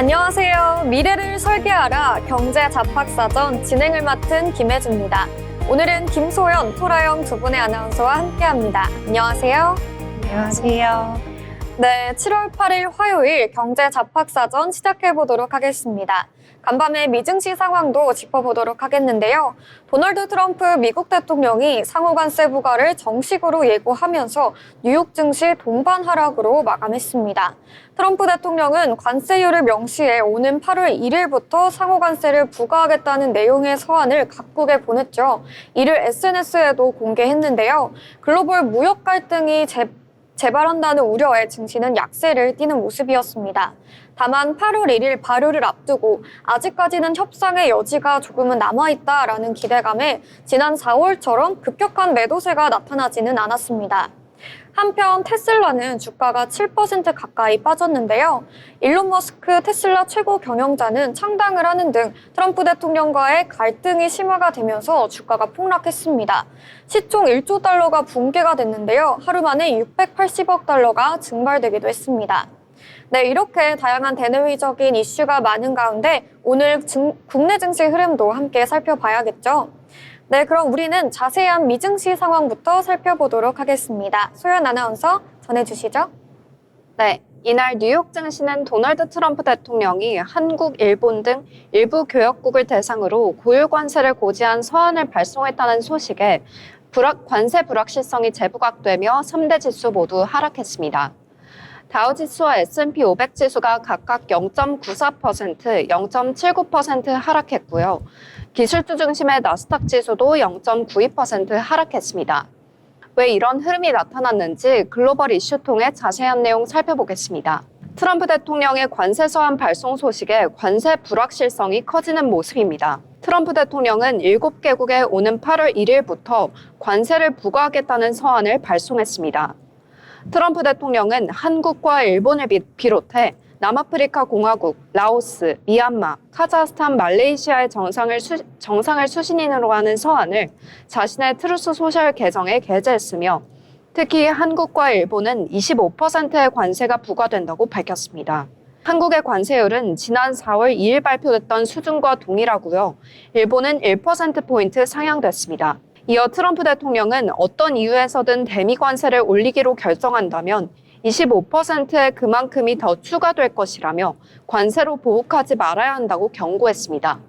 안녕하세요. 미래를 설계하라 경제 잡학사전 진행을 맡은 김혜주입니다. 오늘은 김소연, 토라영 두 분의 아나운서와 함께합니다. 안녕하세요. 안녕하세요. 네, 7월 8일 화요일 경제 잡학사전 시작해보도록 하겠습니다. 간밤에 미증시 상황도 짚어보도록 하겠는데요. 도널드 트럼프 미국 대통령이 상호관세 부과를 정식으로 예고하면서 뉴욕 증시 동반 하락으로 마감했습니다. 트럼프 대통령은 관세율을 명시해 오는 8월 1일부터 상호관세를 부과하겠다는 내용의 서한을 각국에 보냈죠. 이를 SNS에도 공개했는데요. 글로벌 무역 갈등이 재발한다는 우려에 증시는 약세를 띠는 모습이었습니다. 다만 8월 1일 발효를 앞두고 아직까지는 협상의 여지가 조금은 남아있다라는 기대감에 지난 4월처럼 급격한 매도세가 나타나지는 않았습니다. 한편 테슬라는 주가가 7% 가까이 빠졌는데요. 일론 머스크 테슬라 최고 경영자는 창당을 하는 등 트럼프 대통령과의 갈등이 심화가 되면서 주가가 폭락했습니다. 시총 1조 달러가 붕괴가 됐는데요. 하루 만에 680억 달러가 증발되기도 했습니다. 네, 이렇게 다양한 대내외적인 이슈가 많은 가운데 오늘 국내 증시 흐름도 함께 살펴봐야겠죠. 네, 그럼 우리는 자세한 미증시 상황부터 살펴보도록 하겠습니다. 소연 아나운서 전해주시죠. 네, 이날 뉴욕 증시는 도널드 트럼프 대통령이 한국, 일본 등 일부 교역국을 대상으로 고유 관세를 고지한 서한을 발송했다는 소식에 관세 불확실성이 재부각되며 3대 지수 모두 하락했습니다. 다우지수와 S&P 500 지수가 각각 0.94%, 0.79% 하락했고요. 기술주 중심의 나스닥 지수도 0.92% 하락했습니다. 왜 이런 흐름이 나타났는지 글로벌 이슈 통해 자세한 내용 살펴보겠습니다. 트럼프 대통령의 관세 서한 발송 소식에 관세 불확실성이 커지는 모습입니다. 트럼프 대통령은 7개국에 오는 8월 1일부터 관세를 부과하겠다는 서한을 발송했습니다. 트럼프 대통령은 한국과 일본을 비롯해 남아프리카 공화국, 라오스, 미얀마, 카자흐스탄, 말레이시아의 정상을 수신인으로 하는 서한을 자신의 트루스 소셜 계정에 게재했으며 특히 한국과 일본은 25%의 관세가 부과된다고 밝혔습니다. 한국의 관세율은 지난 4월 2일 발표됐던 수준과 동일하고요. 일본은 1%포인트 상향됐습니다. 이어 트럼프 대통령은 어떤 이유에서든 대미 관세를 올리기로 결정한다면 25%의 그만큼이 더 추가될 것이라며 관세로 보복하지 말아야 한다고 경고했습니다.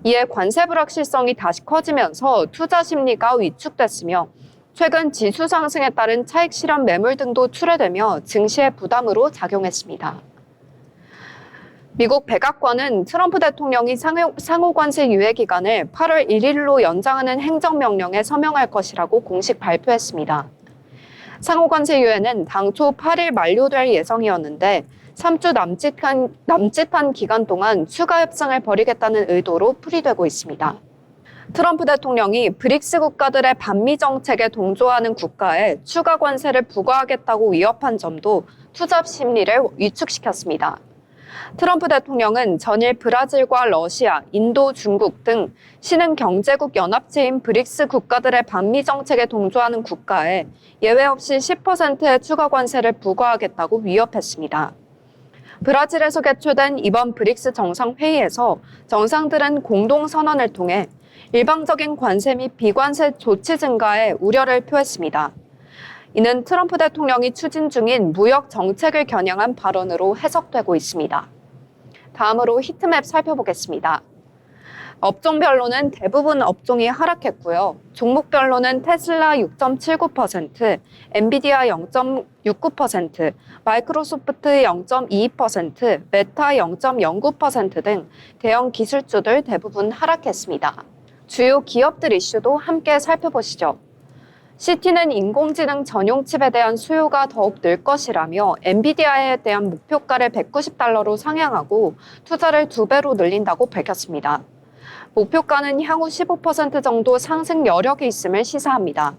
이에 관세 불확실성이 다시 커지면서 투자 심리가 위축됐으며 최근 지수 상승에 따른 차익 실현 매물 등도 출회되며 증시의 부담으로 작용했습니다. 미국 백악관은 트럼프 대통령이 상호관세 유예 기간을 8월 1일로 연장하는 행정명령에 서명할 것이라고 공식 발표했습니다. 상호관세 유예는 당초 8일 만료될 예정이었는데 3주 남짓한 기간 동안 추가 협상을 벌이겠다는 의도로 풀이되고 있습니다. 트럼프 대통령이 브릭스 국가들의 반미 정책에 동조하는 국가에 추가 관세를 부과하겠다고 위협한 점도 투자 심리를 위축시켰습니다. 트럼프 대통령은 전일 브라질과 러시아, 인도, 중국 등 신흥 경제국 연합체인 브릭스 국가들의 반미 정책에 동조하는 국가에 예외 없이 10%의 추가 관세를 부과하겠다고 위협했습니다. 브라질에서 개최된 이번 브릭스 정상회의에서 정상들은 공동선언을 통해 일방적인 관세 및 비관세 조치 증가에 우려를 표했습니다. 이는 트럼프 대통령이 추진 중인 무역 정책을 겨냥한 발언으로 해석되고 있습니다. 다음으로 히트맵 살펴보겠습니다. 업종별로는 대부분 업종이 하락했고요. 종목별로는 테슬라 6.79%, 엔비디아 0.69%, 마이크로소프트 0.22%, 메타 0.09% 등 대형 기술주들 대부분 하락했습니다. 주요 기업들 이슈도 함께 살펴보시죠. 시티는 인공지능 전용 칩에 대한 수요가 더욱 늘 것이라며 엔비디아에 대한 목표가를 $190로 상향하고 투자를 2배로 늘린다고 밝혔습니다. 목표가는 향후 15% 정도 상승 여력이 있음을 시사합니다.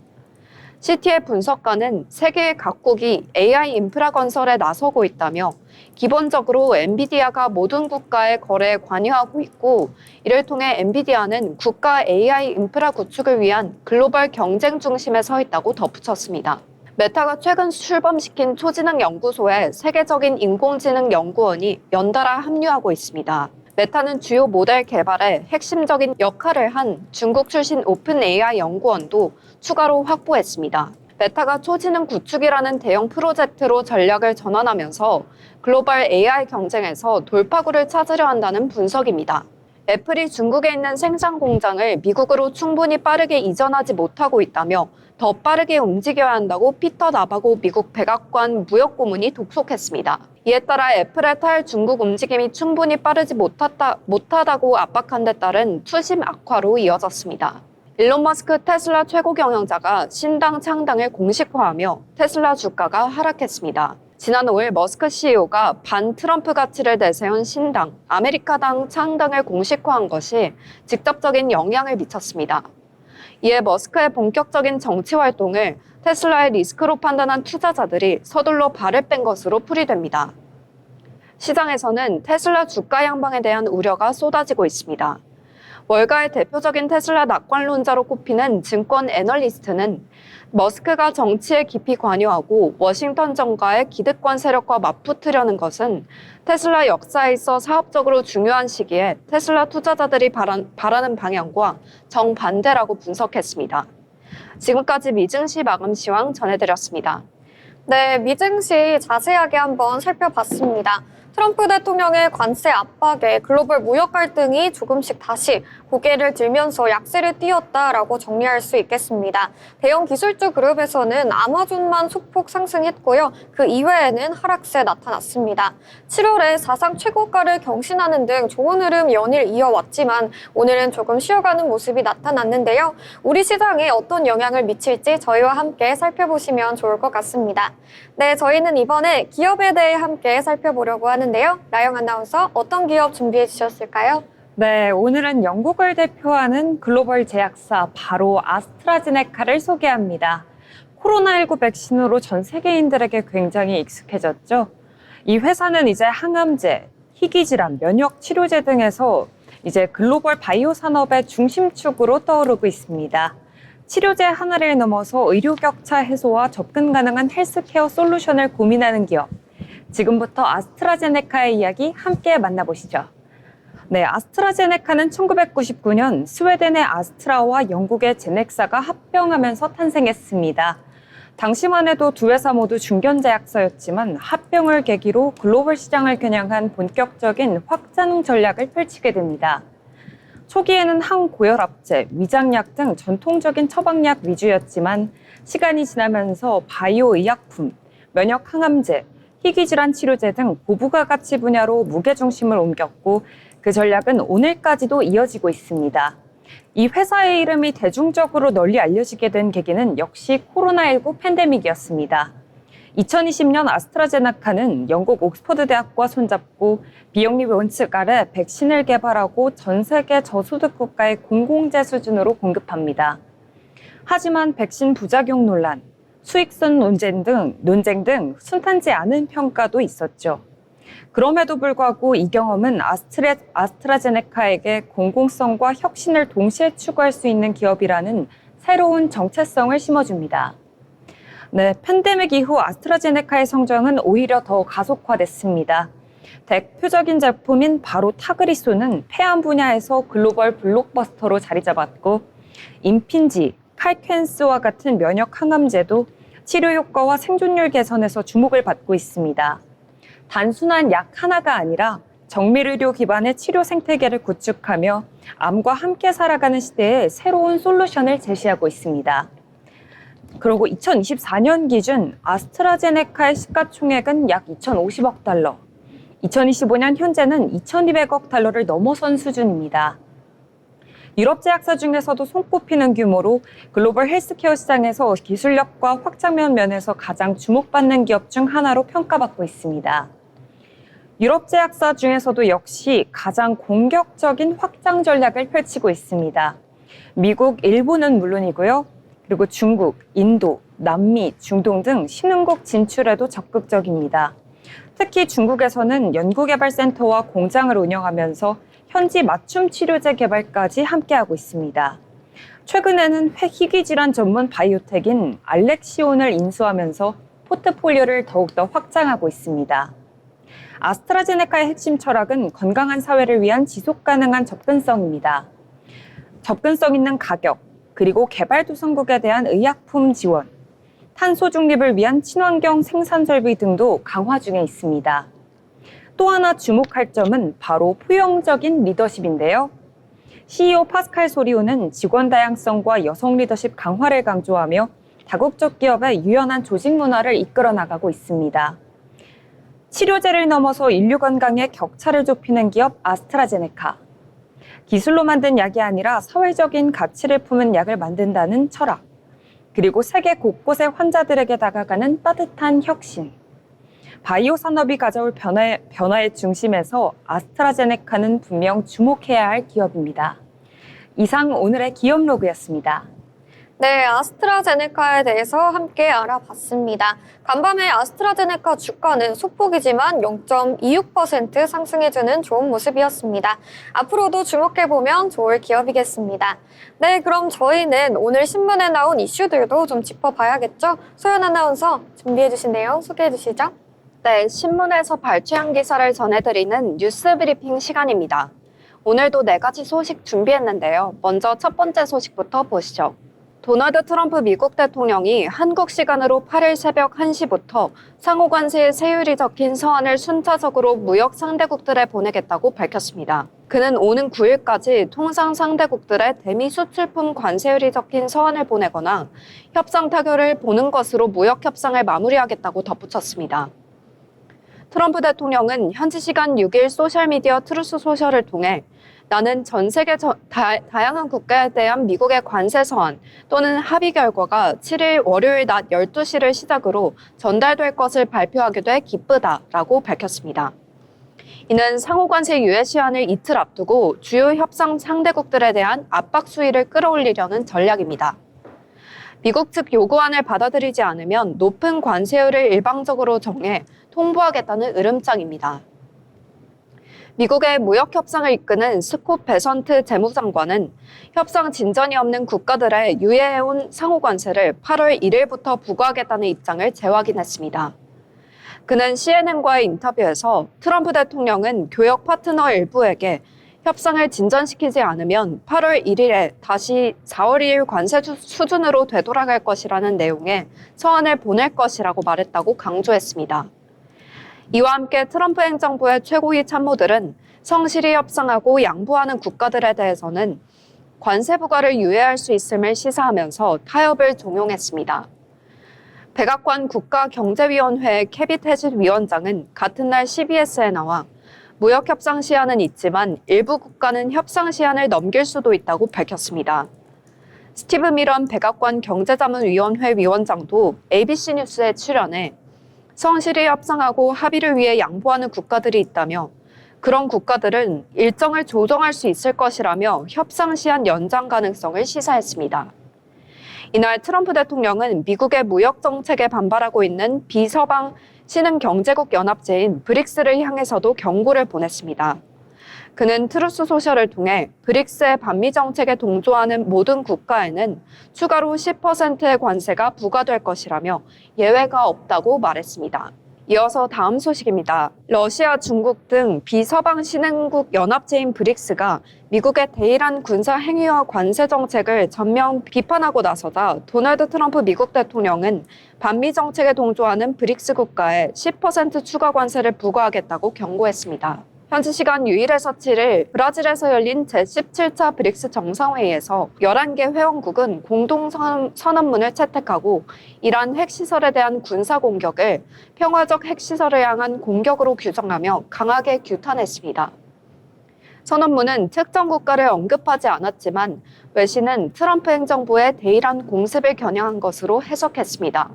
시티의 분석가는 세계의 각국이 AI 인프라 건설에 나서고 있다며 기본적으로 엔비디아가 모든 국가의 거래에 관여하고 있고 이를 통해 엔비디아는 국가 AI 인프라 구축을 위한 글로벌 경쟁 중심에 서 있다고 덧붙였습니다. 메타가 최근 출범시킨 초지능 연구소에 세계적인 인공지능 연구원이 연달아 합류하고 있습니다. 메타는 주요 모델 개발에 핵심적인 역할을 한 중국 출신 오픈 AI 연구원도 추가로 확보했습니다. 메타가 초지능 구축이라는 대형 프로젝트로 전략을 전환하면서 글로벌 AI 경쟁에서 돌파구를 찾으려 한다는 분석입니다. 애플이 중국에 있는 생산 공장을 미국으로 충분히 빠르게 이전하지 못하고 있다며 더 빠르게 움직여야 한다고 피터 나바고 미국 백악관 무역고문이 독촉했습니다. 이에 따라 애플의 탈중국 움직임이 충분히 빠르지 못하다고 압박한 데 따른 투심 악화로 이어졌습니다. 일론 머스크 테슬라 최고 경영자가 신당 창당을 공식화하며 테슬라 주가가 하락했습니다. 지난 5일 머스크 CEO가 반 트럼프 가치를 내세운 신당, 아메리카당 창당을 공식화한 것이 직접적인 영향을 미쳤습니다. 이에 머스크의 본격적인 정치 활동을 테슬라의 리스크로 판단한 투자자들이 서둘러 발을 뺀 것으로 풀이됩니다. 시장에서는 테슬라 주가 향방에 대한 우려가 쏟아지고 있습니다. 월가의 대표적인 테슬라 낙관론자로 꼽히는 증권 애널리스트는 머스크가 정치에 깊이 관여하고 워싱턴 정가의 기득권 세력과 맞붙으려는 것은 테슬라 역사에 있어 사업적으로 중요한 시기에 테슬라 투자자들이 바라는 방향과 정반대라고 분석했습니다. 지금까지 미증시 마감 시황 전해드렸습니다. 네, 미증시 자세하게 한번 살펴봤습니다. 트럼프 대통령의 관세 압박에 글로벌 무역 갈등이 조금씩 다시 고개를 들면서 약세를 띄었다라고 정리할 수 있겠습니다. 대형 기술주 그룹에서는 아마존만 소폭 상승했고요. 그 이외에는 하락세 나타났습니다. 7월에 사상 최고가를 경신하는 등 좋은 흐름 연일 이어왔지만 오늘은 조금 쉬어가는 모습이 나타났는데요. 우리 시장에 어떤 영향을 미칠지 저희와 함께 살펴보시면 좋을 것 같습니다. 네, 저희는 이번에 기업에 대해 함께 살펴보려고 하는데요. 나영 아나운서 어떤 기업 준비해 주셨을까요? 네, 오늘은 영국을 대표하는 글로벌 제약사 바로 아스트라제네카를 소개합니다. 코로나19 백신으로 전 세계인들에게 굉장히 익숙해졌죠. 이 회사는 이제 항암제, 희귀질환, 면역 치료제 등에서 이제 글로벌 바이오 산업의 중심축으로 떠오르고 있습니다. 치료제 하나를 넘어서 의료 격차 해소와 접근 가능한 헬스케어 솔루션을 고민하는 기업. 지금부터 아스트라제네카의 이야기 함께 만나보시죠. 네, 아스트라제네카는 1999년 스웨덴의 아스트라와 영국의 제넥사가 합병하면서 탄생했습니다. 당시만 해도 두 회사 모두 중견제약사였지만 합병을 계기로 글로벌 시장을 겨냥한 본격적인 확장 전략을 펼치게 됩니다. 초기에는 항고혈압제, 위장약 등 전통적인 처방약 위주였지만 시간이 지나면서 바이오 의약품, 면역 항암제, 희귀질환 치료제 등 고부가 가치 분야로 무게중심을 옮겼고 그 전략은 오늘까지도 이어지고 있습니다. 이 회사의 이름이 대중적으로 널리 알려지게 된 계기는 역시 코로나19 팬데믹이었습니다. 2020년 아스트라제네카는 영국 옥스퍼드 대학과 손잡고 비영리 원칙 아래 백신을 개발하고 전 세계 저소득 국가에 공공재 수준으로 공급합니다. 하지만 백신 부작용 논란, 수익성 논쟁 등 순탄치 않은 평가도 있었죠. 그럼에도 불구하고 이 경험은 아스트라제네카에게 공공성과 혁신을 동시에 추구할 수 있는 기업이라는 새로운 정체성을 심어줍니다. 네, 팬데믹 이후 아스트라제네카의 성장은 오히려 더 가속화됐습니다. 대표적인 제품인 바로 타그리소는 폐암 분야에서 글로벌 블록버스터로 자리 잡았고 임핀지, 칼켄스와 같은 면역 항암제도 치료 효과와 생존율 개선에서 주목을 받고 있습니다. 단순한 약 하나가 아니라 정밀의료 기반의 치료 생태계를 구축하며 암과 함께 살아가는 시대에 새로운 솔루션을 제시하고 있습니다. 그리고 2024년 기준 아스트라제네카의 시가총액은 약 2,050억 달러, 2025년 현재는 2,200억 달러를 넘어선 수준입니다. 유럽 제약사 중에서도 손꼽히는 규모로 글로벌 헬스케어 시장에서 기술력과 확장면 면에서 가장 주목받는 기업 중 하나로 평가받고 있습니다. 유럽 제약사 중에서도 역시 가장 공격적인 확장 전략을 펼치고 있습니다. 미국, 일본은 물론이고요. 그리고 중국, 인도, 남미, 중동 등 신흥국 진출에도 적극적입니다. 특히 중국에서는 연구개발센터와 공장을 운영하면서 현지 맞춤 치료제 개발까지 함께하고 있습니다. 최근에는 희귀 질환 전문 바이오텍인 알렉시온을 인수하면서 포트폴리오를 더욱더 확장하고 있습니다. 아스트라제네카의 핵심 철학은 건강한 사회를 위한 지속 가능한 접근성입니다. 접근성 있는 가격, 그리고 개발도상국에 대한 의약품 지원, 탄소 중립을 위한 친환경 생산 설비 등도 강화 중에 있습니다. 또 하나 주목할 점은 바로 포용적인 리더십인데요. CEO 파스칼 소리오는 직원 다양성과 여성 리더십 강화를 강조하며 다국적 기업의 유연한 조직 문화를 이끌어 나가고 있습니다. 치료제를 넘어서 인류 건강의 격차를 좁히는 기업 아스트라제네카. 기술로 만든 약이 아니라 사회적인 가치를 품은 약을 만든다는 철학. 그리고 세계 곳곳의 환자들에게 다가가는 따뜻한 혁신. 바이오 산업이 가져올 변화의 중심에서 아스트라제네카는 분명 주목해야 할 기업입니다. 이상 오늘의 기업 로그였습니다. 네, 아스트라제네카에 대해서 함께 알아봤습니다. 간밤에 아스트라제네카 주가는 소폭이지만 0.26% 상승해주는 좋은 모습이었습니다. 앞으로도 주목해보면 좋을 기업이겠습니다. 네, 그럼 저희는 오늘 신문에 나온 이슈들도 좀 짚어봐야겠죠? 소연 아나운서 준비해주신 내용 소개해주시죠. 네, 신문에서 발췌한 기사를 전해드리는 뉴스 브리핑 시간입니다. 오늘도 4가지 소식 준비했는데요. 먼저 첫 번째 소식부터 보시죠. 도널드 트럼프 미국 대통령이 한국 시간으로 8일 새벽 1시부터 상호 관세의 세율이 적힌 서한을 순차적으로 무역 상대국들에 보내겠다고 밝혔습니다. 그는 오는 9일까지 통상 상대국들의 대미 수출품 관세율이 적힌 서한을 보내거나 협상 타결을 보는 것으로 무역 협상을 마무리하겠다고 덧붙였습니다. 트럼프 대통령은 현지 시간 6일 소셜미디어 트루스 소셜을 통해 나는 전 세계 다양한 국가에 대한 미국의 관세 서한 또는 합의 결과가 7일 월요일 낮 12시를 시작으로 전달될 것을 발표하게 돼 기쁘다라고 밝혔습니다. 이는 상호 관세 유예 시한을 이틀 앞두고 주요 협상 상대국들에 대한 압박 수위를 끌어올리려는 전략입니다. 미국 측 요구안을 받아들이지 않으면 높은 관세율을 일방적으로 정해 통보하겠다는 으름장입니다. 미국의 무역 협상을 이끄는 스콧 베선트 재무장관은 협상 진전이 없는 국가들의 유예해온 상호 관세를 8월 1일부터 부과하겠다는 입장을 재확인했습니다. 그는 CNN과의 인터뷰에서 트럼프 대통령은 교역 파트너 일부에게 협상을 진전시키지 않으면 8월 1일에 다시 4월 2일 관세 수준으로 되돌아갈 것이라는 내용의 서한을 보낼 것이라고 말했다고 강조했습니다. 이와 함께 트럼프 행정부의 최고위 참모들은 성실히 협상하고 양보하는 국가들에 대해서는 관세 부과를 유예할 수 있음을 시사하면서 타협을 종용했습니다. 백악관 국가경제위원회 캐빗 헤짓 위원장은 같은 날 CBS에 나와 무역협상 시한은 있지만 일부 국가는 협상 시한을 넘길 수도 있다고 밝혔습니다. 스티브 미런 백악관 경제자문위원회 위원장도 ABC 뉴스에 출연해 성실히 협상하고 합의를 위해 양보하는 국가들이 있다며 그런 국가들은 일정을 조정할 수 있을 것이라며 협상 시한 연장 가능성을 시사했습니다. 이날 트럼프 대통령은 미국의 무역 정책에 반발하고 있는 비서방 신흥경제국 연합체인 브릭스를 향해서도 경고를 보냈습니다. 그는 트루스 소셜을 통해 브릭스의 반미 정책에 동조하는 모든 국가에는 추가로 10%의 관세가 부과될 것이라며 예외가 없다고 말했습니다. 이어서 다음 소식입니다. 러시아, 중국 등 비서방 신흥국 연합체인 브릭스가 미국의 대일한 군사 행위와 관세 정책을 전면 비판하고 나서다 도널드 트럼프 미국 대통령은 반미 정책에 동조하는 브릭스 국가에 10% 추가 관세를 부과하겠다고 경고했습니다. 현지 시간 6일에서 7일 브라질에서 열린 제17차 브릭스 정상회의에서 11개 회원국은 공동선언문을 채택하고 이란 핵시설에 대한 군사 공격을 평화적 핵시설을 향한 공격으로 규정하며 강하게 규탄했습니다. 선언문은 특정 국가를 언급하지 않았지만 외신은 트럼프 행정부의 대이란 공습을 겨냥한 것으로 해석했습니다.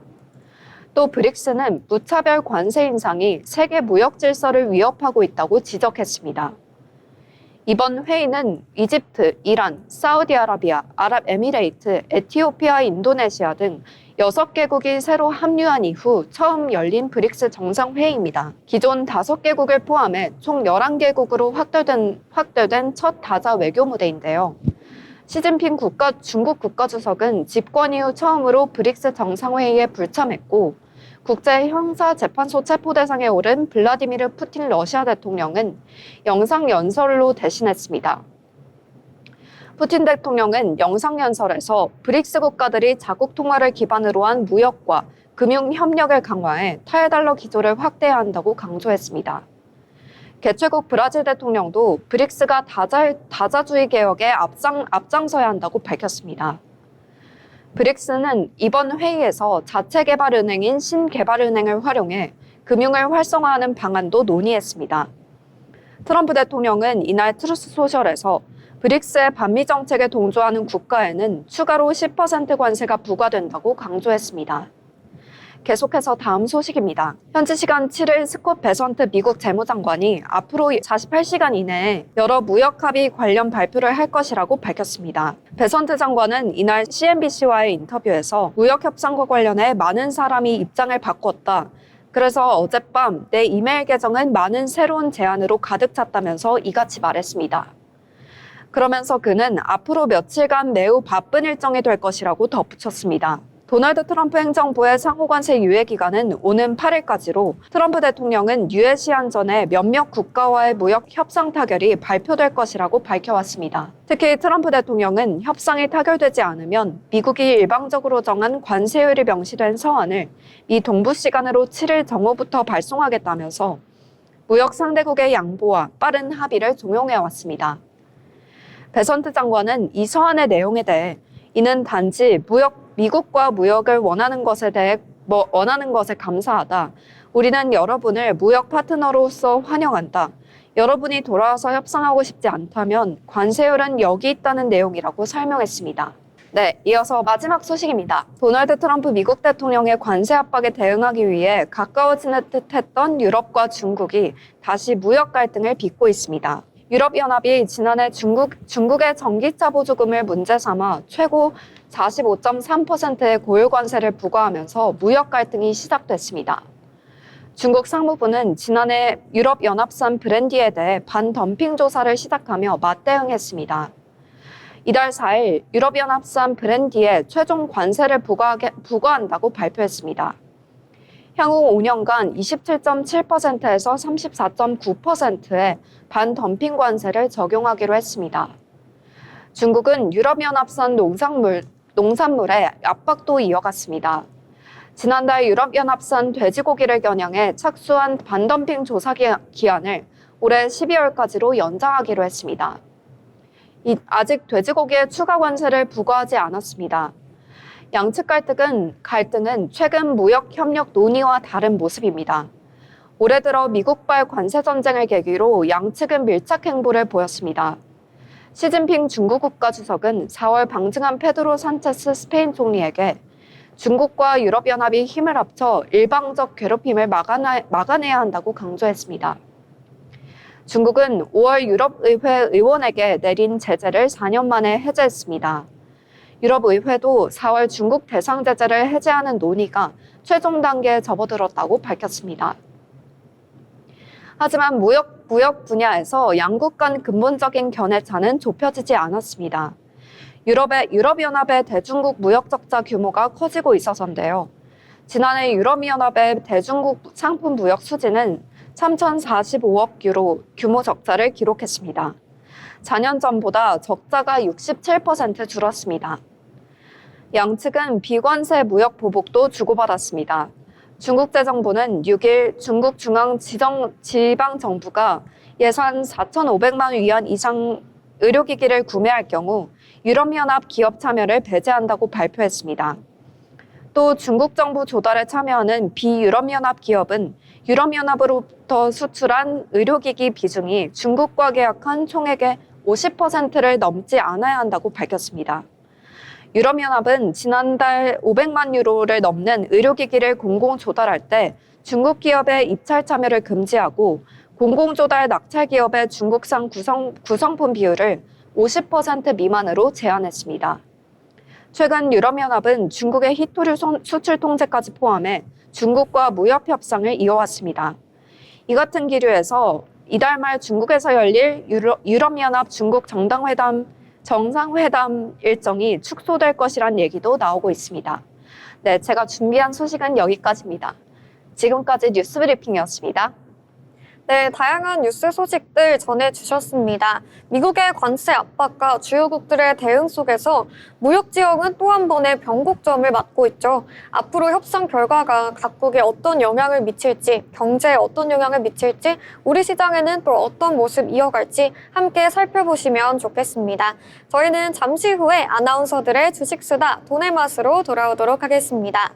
또 브릭스는 무차별 관세 인상이 세계 무역 질서를 위협하고 있다고 지적했습니다. 이번 회의는 이집트, 이란, 사우디아라비아, 아랍에미레이트, 에티오피아, 인도네시아 등 6개국이 새로 합류한 이후 처음 열린 브릭스 정상회의입니다. 기존 5개국을 포함해 총 11개국으로 확대된 첫 다자 외교 무대인데요. 시진핑 중국 국가주석은 집권 이후 처음으로 브릭스 정상회의에 불참했고 국제형사재판소 체포대상에 오른 블라디미르 푸틴 러시아 대통령은 영상연설로 대신했습니다. 푸틴 대통령은 영상연설에서 브릭스 국가들이 자국 통화를 기반으로 한 무역과 금융 협력을 강화해 탈달러 기조를 확대해야 한다고 강조했습니다. 개최국 브라질 대통령도 브릭스가 다자주의 개혁에 앞장서야 한다고 밝혔습니다. 브릭스는 이번 회의에서 자체개발은행인 신개발은행을 활용해 금융을 활성화하는 방안도 논의했습니다. 트럼프 대통령은 이날 트루스 소셜에서 브릭스의 반미 정책에 동조하는 국가에는 추가로 10% 관세가 부과된다고 강조했습니다. 계속해서 다음 소식입니다. 현지 시간 7일 스콧 베선트 미국 재무장관이 앞으로 48시간 이내에 여러 무역 합의 관련 발표를 할 것이라고 밝혔습니다. 베선트 장관은 이날 CNBC와의 인터뷰에서 무역 협상과 관련해 많은 사람이 입장을 바꿨다. 그래서 어젯밤 내 이메일 계정은 많은 새로운 제안으로 가득 찼다면서 이같이 말했습니다. 그러면서 그는 앞으로 며칠간 매우 바쁜 일정이 될 것이라고 덧붙였습니다. 도널드 트럼프 행정부의 상호관세 유예 기간은 오는 8일까지로 트럼프 대통령은 유예 시한 전에 몇몇 국가와의 무역 협상 타결이 발표될 것이라고 밝혀왔습니다. 특히 트럼프 대통령은 협상이 타결되지 않으면 미국이 일방적으로 정한 관세율이 명시된 서한을 미 동부 시간으로 7일 정오부터 발송하겠다면서 무역 상대국의 양보와 빠른 합의를 종용해왔습니다. 베선트 장관은 이 서한의 내용에 대해 이는 단지 미국과 무역을 원하는 것에 감사하다. 우리는 여러분을 무역 파트너로서 환영한다. 여러분이 돌아와서 협상하고 싶지 않다면 관세율은 여기 있다는 내용이라고 설명했습니다. 네, 이어서 마지막 소식입니다. 도널드 트럼프 미국 대통령의 관세 압박에 대응하기 위해 가까워지는 듯했던 유럽과 중국이 다시 무역 갈등을 빚고 있습니다. 유럽연합이 지난해 중국의 전기차 보조금을 문제 삼아 최고 45.3%의 고유 관세를 부과하면서 무역 갈등이 시작됐습니다. 중국 상무부는 지난해 유럽연합산 브랜디에 대해 반덤핑 조사를 시작하며 맞대응했습니다. 이달 4일 유럽연합산 브랜디에 최종 관세를 부과한다고 발표했습니다. 향후 5년간 27.7%에서 34.9%의 반덤핑 관세를 적용하기로 했습니다. 중국은 유럽연합산 농산물의 압박도 이어갔습니다. 지난달 유럽연합산 돼지고기를 겨냥해 착수한 반덤핑 조사 기한을 올해 12월까지로 연장하기로 했습니다. 아직 돼지고기에 추가 관세를 부과하지 않았습니다. 양측 갈등은 최근 무역 협력 논의와 다른 모습입니다. 올해 들어 미국발 관세 전쟁을 계기로 양측은 밀착 행보를 보였습니다. 시진핑 중국 국가주석은 4월 방증한 페드로 산체스 스페인 총리에게 중국과 유럽연합이 힘을 합쳐 일방적 괴롭힘을 막아내야 한다고 강조했습니다. 중국은 5월 유럽의회 의원에게 내린 제재를 4년 만에 해제했습니다. 유럽의회도 4월 중국 대상 제재를 해제하는 논의가 최종 단계에 접어들었다고 밝혔습니다. 하지만 무역 분야에서 양국 간 근본적인 견해차는 좁혀지지 않았습니다. 유럽연합의 대중국 무역 적자 규모가 커지고 있어서인데요. 지난해 유럽연합의 대중국 상품 무역 수지는 3,045억 유로 규모 적자를 기록했습니다. 4년 전보다 적자가 67% 줄었습니다. 양측은 비관세 무역 보복도 주고받았습니다. 중국 재정부는 6일 중국 지방정부가 예산 4,500만 위안 이상 의료기기를 구매할 경우 유럽연합 기업 참여를 배제한다고 발표했습니다. 또 중국 정부 조달에 참여하는 비유럽연합 기업은 유럽연합으로부터 수출한 의료기기 비중이 중국과 계약한 총액의 50%를 넘지 않아야 한다고 밝혔습니다. 유럽연합은 지난달 500만 유로를 넘는 의료기기를 공공 조달할 때 중국 기업의 입찰 참여를 금지하고 공공조달 낙찰 기업의 중국산 구성품 비율을 50% 미만으로 제한했습니다. 최근 유럽연합은 중국의 히토류 수출 통제까지 포함해 중국과 무역 협상을 이어왔습니다. 이 같은 기류에서 이달 말 중국에서 열릴 유럽연합 중국 정상회담 정상회담 일정이 축소될 것이란 얘기도 나오고 있습니다. 네, 제가 준비한 소식은 여기까지입니다. 지금까지 뉴스 브리핑이었습니다. 네, 다양한 뉴스 소식들 전해주셨습니다. 미국의 관세 압박과 주요국들의 대응 속에서 무역지형은 또 한 번의 변곡점을 맞고 있죠. 앞으로 협상 결과가 각국에 어떤 영향을 미칠지, 경제에 어떤 영향을 미칠지, 우리 시장에는 또 어떤 모습 이어갈지 함께 살펴보시면 좋겠습니다. 저희는 잠시 후에 아나운서들의 주식수다 돈의 맛으로 돌아오도록 하겠습니다.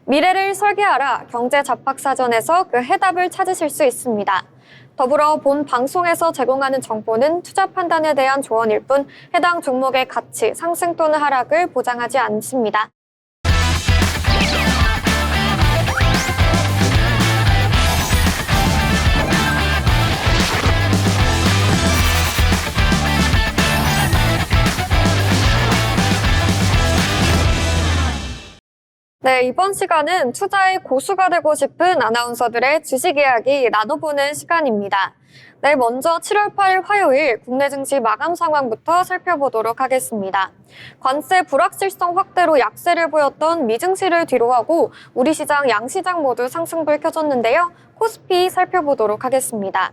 미래를 설계하라 경제 잡학사전에서 그 해답을 찾으실 수 있습니다. 더불어 본 방송에서 제공하는 정보는 투자 판단에 대한 조언일 뿐 해당 종목의 가치, 상승 또는 하락을 보장하지 않습니다. 네, 이번 시간은 투자의 고수가 되고 싶은 아나운서들의 주식 이야기 나눠보는 시간입니다. 네, 먼저 7월 8일 화요일 국내 증시 마감 상황부터 살펴보도록 하겠습니다. 관세 불확실성 확대로 약세를 보였던 미증시를 뒤로하고 우리 시장, 양시장 모두 상승불 켜졌는데요. 코스피 살펴보도록 하겠습니다.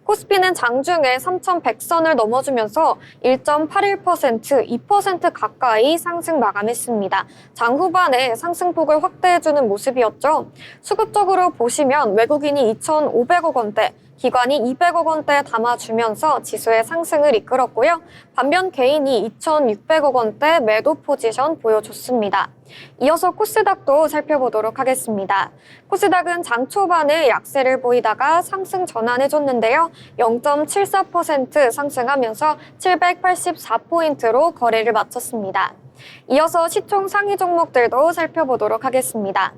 코스피는 장중에 3,100선을 넘어주면서 1.81%, 2% 가까이 상승 마감했습니다. 장 후반에 상승폭을 확대해주는 모습이었죠. 수급적으로 보시면 외국인이 2,500억 원대, 기관이 200억 원대 담아주면서 지수의 상승을 이끌었고요. 반면 개인이 2,600억 원대 매도 포지션 보여줬습니다. 이어서 코스닥도 살펴보도록 하겠습니다. 코스닥은 장 초반에 약세를 보이다가 상승 전환해줬는데요. 0.74% 상승하면서 784포인트로 거래를 마쳤습니다. 이어서 시총 상위 종목들도 살펴보도록 하겠습니다.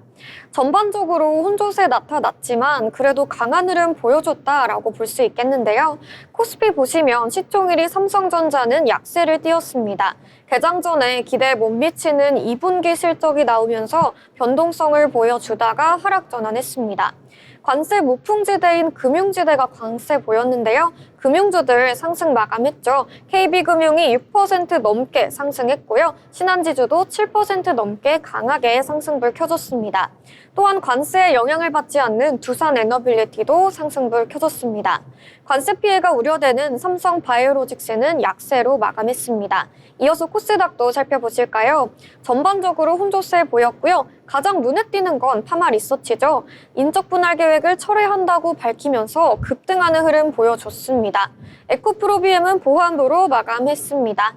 전반적으로 혼조세 나타났지만 그래도 강한 흐름 보여줬다라고 볼 수 있겠는데요. 코스피 보시면 시총 1위 삼성전자는 약세를 띄었습니다. 개장 전에 기대에 못 미치는 2분기 실적이 나오면서 변동성을 보여주다가 하락 전환했습니다. 관세 무풍지대인 금융지대가 강세 보였는데요. 금융주들 상승 마감했죠. KB금융이 6% 넘게 상승했고요. 신한지주도 7% 넘게 강하게 상승불 켜졌습니다. 또한 관세에 영향을 받지 않는 두산에너빌리티도 상승불 켜졌습니다. 관세 피해가 우려되는 삼성바이오로직스는 약세로 마감했습니다. 이어서 코스닥도 살펴보실까요? 전반적으로 혼조세 보였고요. 가장 눈에 띄는 건 파마 리서치죠. 인적 분할 계획을 철회한다고 밝히면서 급등하는 흐름 보여줬습니다. 에코프로비엠은 보합으로 마감했습니다.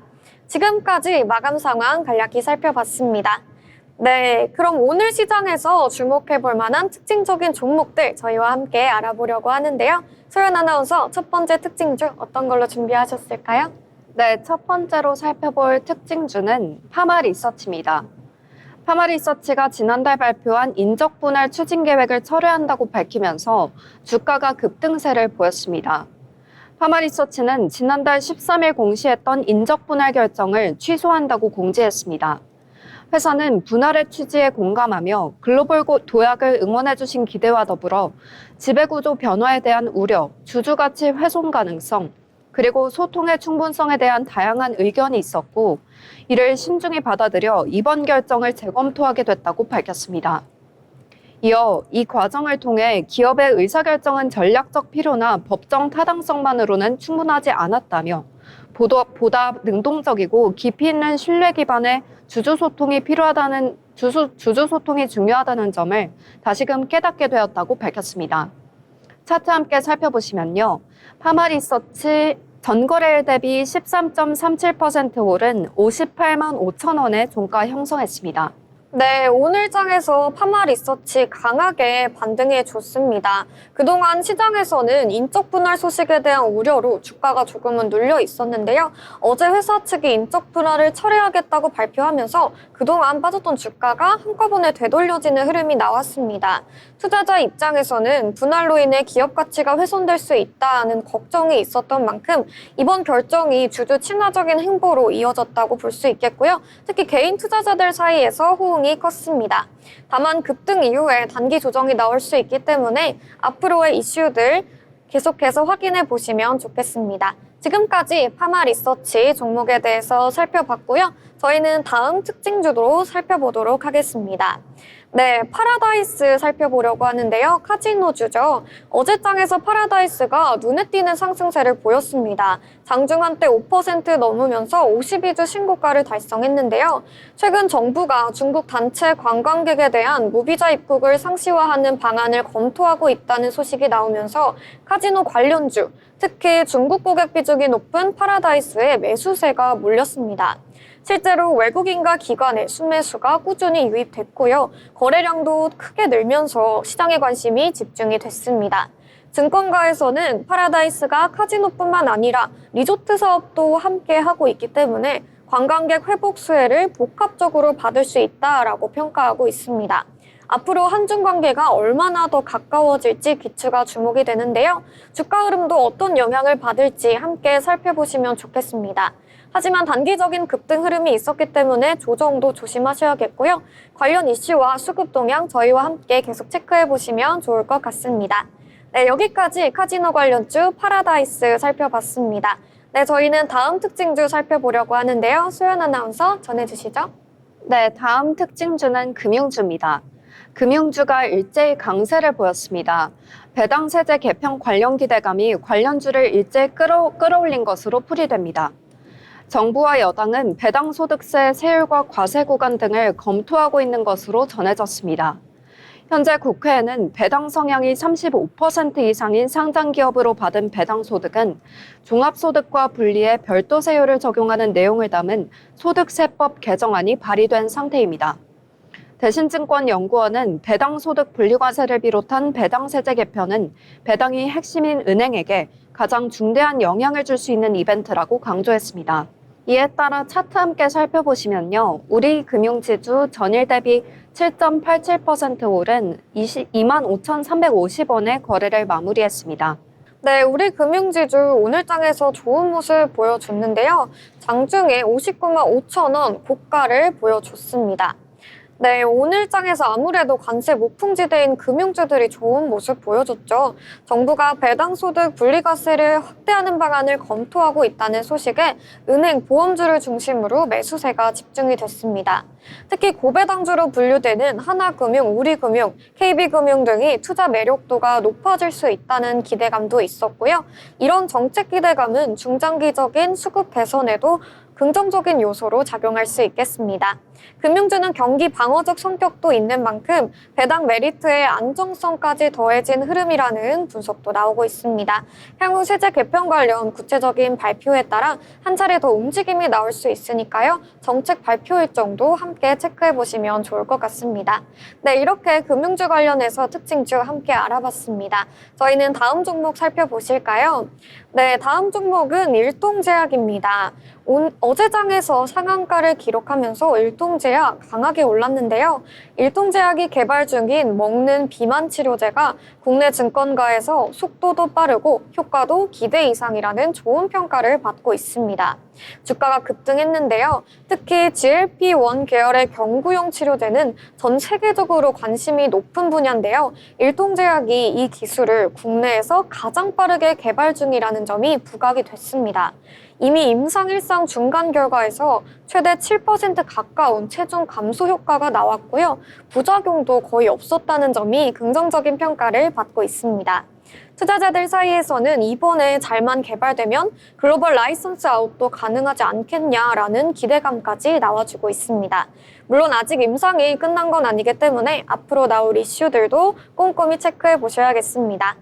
지금까지 마감 상황 간략히 살펴봤습니다. 네, 그럼 오늘 시장에서 주목해볼 만한 특징적인 종목들 저희와 함께 알아보려고 하는데요. 소연 아나운서 첫 번째 특징주 어떤 걸로 준비하셨을까요? 네, 첫 번째로 살펴볼 특징주는 파마 리서치입니다. 파마 리서치가 지난달 발표한 인적 분할 추진 계획을 철회한다고 밝히면서 주가가 급등세를 보였습니다. 파마 리서치는 지난달 13일 공시했던 인적 분할 결정을 취소한다고 공지했습니다. 회사는 분할의 취지에 공감하며 글로벌 도약을 응원해주신 기대와 더불어 지배구조 변화에 대한 우려, 주주가치 훼손 가능성, 그리고 소통의 충분성에 대한 다양한 의견이 있었고 이를 신중히 받아들여 이번 결정을 재검토하게 됐다고 밝혔습니다. 이어 이 과정을 통해 기업의 의사결정은 전략적 필요나 법정 타당성만으로는 충분하지 않았다며 보다 능동적이고 깊이 있는 신뢰 기반의 주주 소통이 중요하다는 점을 다시금 깨닫게 되었다고 밝혔습니다. 차트 함께 살펴보시면요. 파마 리서치 전거래일 대비 13.37% 오른 58만 5천 원의 종가 형성했습니다. 네, 오늘 장에서 파마 리서치 강하게 반등해 줬습니다. 그동안 시장에서는 인적 분할 소식에 대한 우려로 주가가 조금은 눌려 있었는데요. 어제 회사 측이 인적 분할을 철회하겠다고 발표하면서 그동안 빠졌던 주가가 한꺼번에 되돌려지는 흐름이 나왔습니다. 투자자 입장에서는 분할로 인해 기업 가치가 훼손될 수 있다는 걱정이 있었던 만큼 이번 결정이 주주 친화적인 행보로 이어졌다고 볼 수 있겠고요. 특히 개인 투자자들 사이에서 호응이 컸습니다. 다만 급등 이후에 단기 조정이 나올 수 있기 때문에 앞으로의 이슈들 계속해서 확인해 보시면 좋겠습니다. 지금까지 파마 리서치 종목에 대해서 살펴봤고요. 저희는 다음 특징주로 살펴보도록 하겠습니다. 네, 파라다이스 살펴보려고 하는데요. 카지노주죠. 어제 장에서 파라다이스가 눈에 띄는 상승세를 보였습니다. 장중 한때 5% 넘으면서 52주 신고가를 달성했는데요. 최근 정부가 중국 단체 관광객에 대한 무비자 입국을 상시화하는 방안을 검토하고 있다는 소식이 나오면서 카지노 관련주, 특히 중국 고객 비중이 높은 파라다이스에 매수세가 몰렸습니다. 실제로 외국인과 기관의 순매수가 꾸준히 유입됐고요. 거래량도 크게 늘면서 시장에 관심이 집중이 됐습니다. 증권가에서는 파라다이스가 카지노뿐만 아니라 리조트 사업도 함께 하고 있기 때문에 관광객 회복 수혜를 복합적으로 받을 수 있다라고 평가하고 있습니다. 앞으로 한중 관계가 얼마나 더 가까워질지 기추가 주목이 되는데요. 주가 흐름도 어떤 영향을 받을지 함께 살펴보시면 좋겠습니다. 하지만 단기적인 급등 흐름이 있었기 때문에 조정도 조심하셔야겠고요. 관련 이슈와 수급 동향 저희와 함께 계속 체크해 보시면 좋을 것 같습니다. 네, 여기까지 카지노 관련주 파라다이스 살펴봤습니다. 네, 저희는 다음 특징주 살펴보려고 하는데요. 소연 아나운서 전해주시죠. 네, 다음 특징주는 금융주입니다. 금융주가 일제히 강세를 보였습니다. 배당 세제 개편 관련 기대감이 관련주를 일제히 끌어올린 것으로 풀이됩니다. 정부와 여당은 배당 소득세 세율과 과세 구간 등을 검토하고 있는 것으로 전해졌습니다. 현재 국회에는 배당 성향이 35% 이상인 상장 기업으로 받은 배당 소득은 종합소득과 분리해 별도 세율을 적용하는 내용을 담은 소득세법 개정안이 발의된 상태입니다. 대신증권연구원은 배당소득 분리과세를 비롯한 배당세제 개편은 배당이 핵심인 은행에게 가장 중대한 영향을 줄 수 있는 이벤트라고 강조했습니다. 이에 따라 차트 함께 살펴보시면요. 우리 금융지주 전일 대비 7.87% 오른 25,350원의 거래를 마무리했습니다. 네, 우리 금융지주 오늘장에서 좋은 모습 보여줬는데요. 장중에 59만 5천 원 고가를 보여줬습니다. 네, 오늘장에서 아무래도 관세 무풍지대인 금융주들이 좋은 모습 보여줬죠. 정부가 배당소득 분리과세를 확대하는 방안을 검토하고 있다는 소식에 은행, 보험주를 중심으로 매수세가 집중이 됐습니다. 특히 고배당주로 분류되는 하나금융, 우리금융, KB금융 등이 투자 매력도가 높아질 수 있다는 기대감도 있었고요. 이런 정책 기대감은 중장기적인 수급 개선에도 긍정적인 요소로 작용할 수 있겠습니다. 금융주는 경기 방어적 성격도 있는 만큼 배당 메리트의 안정성까지 더해진 흐름이라는 분석도 나오고 있습니다. 향후 세제 개편 관련 구체적인 발표에 따라 한 차례 더 움직임이 나올 수 있으니까요. 정책 발표 일정도 함께 체크해 보시면 좋을 것 같습니다. 네, 이렇게 금융주 관련해서 특징주 함께 알아봤습니다. 저희는 다음 종목 살펴보실까요? 네, 다음 종목은 일동제약입니다. 어제 장에서 상한가를 기록하면서 일동제약 강하게 올랐는데요. 일동제약이 개발 중인 먹는 비만 치료제가 국내 증권가에서 속도도 빠르고 효과도 기대 이상이라는 좋은 평가를 받고 있습니다. 주가가 급등했는데요. 특히 GLP-1 계열의 경구용 치료제는 전 세계적으로 관심이 높은 분야인데요. 일동제약이 이 기술을 국내에서 가장 빠르게 개발 중이라는 점이 부각이 됐습니다. 이미 임상 1상 중간 결과에서 최대 7% 가까운 체중 감소 효과가 나왔고요. 부작용도 거의 없었다는 점이 긍정적인 평가를 받고 있습니다. 투자자들 사이에서는 이번에 잘만 개발되면 글로벌 라이선스 아웃도 가능하지 않겠냐라는 기대감까지 나와주고 있습니다. 물론 아직 임상이 끝난 건 아니기 때문에 앞으로 나올 이슈들도 꼼꼼히 체크해 보셔야겠습니다.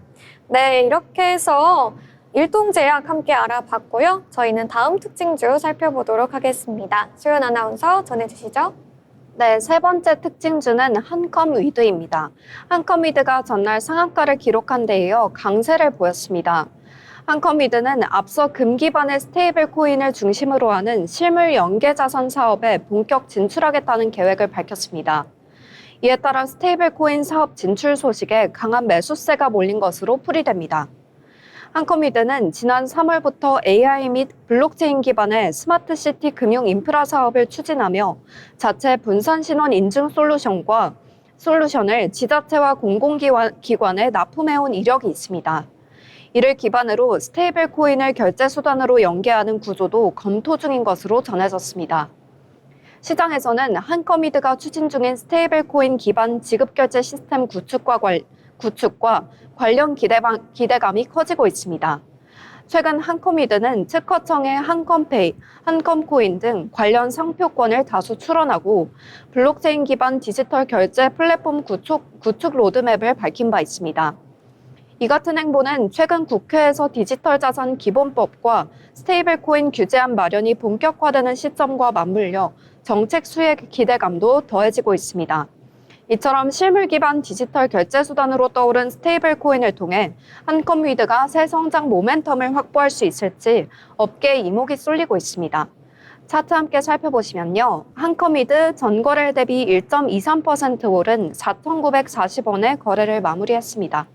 네, 이렇게 해서 일동제약 함께 알아봤고요. 저희는 다음 특징주 살펴보도록 하겠습니다. 소연 아나운서 전해주시죠. 네, 세 번째 특징주는 한컴위드입니다. 한컴위드가 전날 상한가를 기록한 데 이어 강세를 보였습니다. 한컴위드는 앞서 금 기반의 스테이블 코인을 중심으로 하는 실물 연계 자산 사업에 본격 진출하겠다는 계획을 밝혔습니다. 이에 따라 스테이블 코인 사업 진출 소식에 강한 매수세가 몰린 것으로 풀이됩니다. 한컴위드는 지난 3월부터 AI 및 블록체인 기반의 스마트시티 금융 인프라 사업을 추진하며 자체 분산 신원 인증 솔루션을 지자체와 공공기관에 납품해온 이력이 있습니다. 이를 기반으로 스테이블 코인을 결제 수단으로 연계하는 구조도 검토 중인 것으로 전해졌습니다. 시장에서는 한커미드가 추진 중인 스테이블 코인 기반 지급 결제 시스템 구축과 관련 기대감이 커지고 있습니다. 최근 한커미드는 특허청의 한컴페이, 한컴코인 등 관련 상표권을 다수 출원하고 블록체인 기반 디지털 결제 플랫폼 구축 로드맵을 밝힌 바 있습니다. 이 같은 행보는 최근 국회에서 디지털 자산 기본법과 스테이블 코인 규제안 마련이 본격화되는 시점과 맞물려 정책 수혜 기대감도 더해지고 있습니다. 이처럼 실물 기반 디지털 결제 수단으로 떠오른 스테이블 코인을 통해 한컴미드가 새 성장 모멘텀을 확보할 수 있을지 업계의 이목이 쏠리고 있습니다. 차트 함께 살펴보시면요. 한컴미드 전거래 대비 1.23% 오른 4,940원에 거래를 마무리했습니다.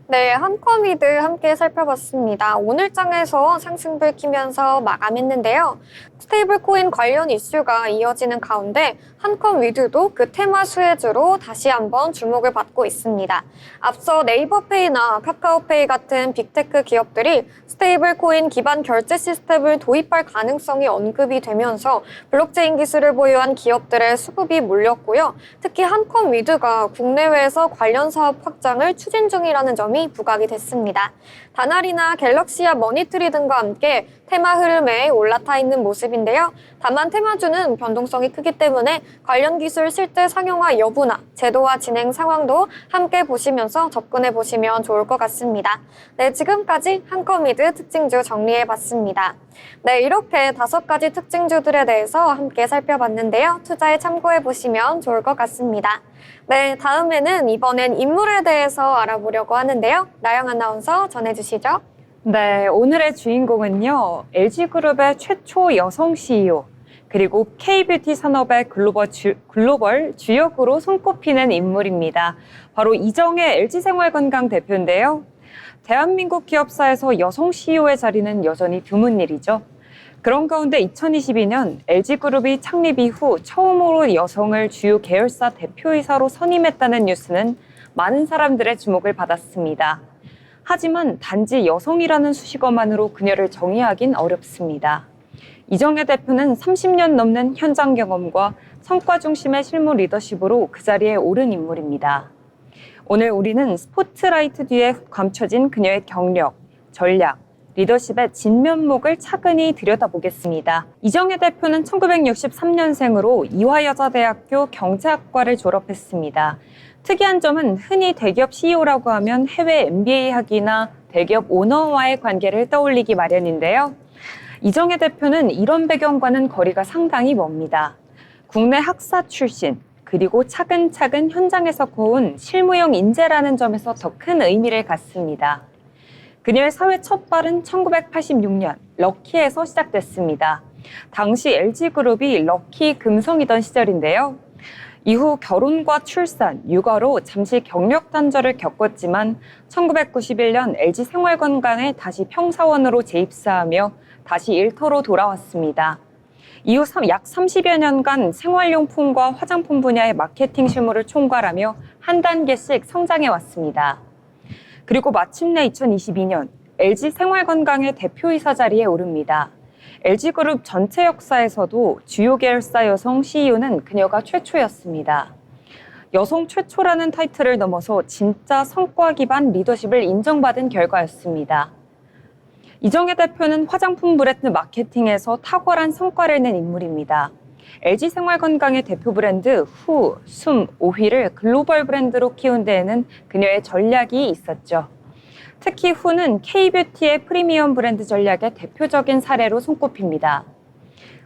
네, 한커미드 함께 살펴봤습니다. 오늘 장에서 상승불 키면서 마감했는데요. 스테이블 코인 관련 이슈가 이어지는 가운데 한컴미드도 그 테마 수혜주로 다시 한번 주목을 받고 있습니다. 앞서 네이버페이나 카카오페이 같은 빅테크 기업들이 스테이블 코인 기반 결제 시스템을 도입할 가능성이 언급이 되면서 블록체인 기술을 보유한 기업들의 수급이 몰렸고요. 특히 한컴미드가 국내외에서 관련 사업 확장을 추진 중이라는 점이 부각이 됐습니다. 다날이나 갤럭시와 머니트리 등과 함께 테마 흐름에 올라타 있는 모습인데요. 다만 테마주는 변동성이 크기 때문에 관련 기술 실제 상용화 여부나 제도화 진행 상황도 함께 보시면서 접근해 보시면 좋을 것 같습니다. 네, 지금까지 한커미드 특징주 정리해봤습니다. 네, 이렇게 5가지 특징주들에 대해서 함께 살펴봤는데요. 투자에 참고해 보시면 좋을 것 같습니다. 네, 다음에는 이번엔 인물에 대해서 알아보려고 하는데요. 나영 아나운서 전해주시죠. 네, 오늘의 주인공은요, LG그룹의 최초 여성 CEO, 그리고 K뷰티 산업의 글로벌 주역으로 손꼽히는 인물입니다. 바로 이정혜 LG생활건강 대표인데요. 대한민국 기업사에서 여성 CEO의 자리는 여전히 드문 일이죠. 그런 가운데 2022년 LG그룹이 창립 이후 처음으로 여성을 주요 계열사 대표이사로 선임했다는 뉴스는 많은 사람들의 주목을 받았습니다. 하지만 단지 여성이라는 수식어만으로 그녀를 정의하긴 어렵습니다. 이정혜 대표는 30년 넘는 현장 경험과 성과 중심의 실무 리더십으로 그 자리에 오른 인물입니다. 오늘 우리는 스포트라이트 뒤에 감춰진 그녀의 경력, 전략, 리더십의 진면목을 차근히 들여다보겠습니다. 이정혜 대표는 1963년생으로 이화여자대학교 경제학과를 졸업했습니다. 특이한 점은 흔히 대기업 CEO라고 하면 해외 MBA 학위나 대기업 오너와의 관계를 떠올리기 마련인데요. 이정혜 대표는 이런 배경과는 거리가 상당히 멉니다. 국내 학사 출신, 그리고 차근차근 현장에서 커온 실무형 인재라는 점에서 더 큰 의미를 갖습니다. 그녀의 사회 첫 발은 1986년 럭키에서 시작됐습니다. 당시 LG그룹이 럭키 금성이던 시절인데요. 이후 결혼과 출산, 육아로 잠시 경력 단절을 겪었지만 1991년 LG생활건강에 다시 평사원으로 재입사하며 다시 일터로 돌아왔습니다. 이후 약 30여 년간 생활용품과 화장품 분야의 마케팅 실무를 총괄하며 한 단계씩 성장해 왔습니다. 그리고 마침내 2022년 LG생활건강의 대표이사 자리에 오릅니다. LG그룹 전체 역사에서도 주요 계열사 여성 CEO는 그녀가 최초였습니다. 여성 최초라는 타이틀을 넘어서 진짜 성과 기반 리더십을 인정받은 결과였습니다. 이정혜 대표는 화장품 브랜드 마케팅에서 탁월한 성과를 낸 인물입니다. LG생활건강의 대표 브랜드 후, 숨, 오휘를 글로벌 브랜드로 키운 데에는 그녀의 전략이 있었죠. 특히 후는 K뷰티의 프리미엄 브랜드 전략의 대표적인 사례로 손꼽힙니다.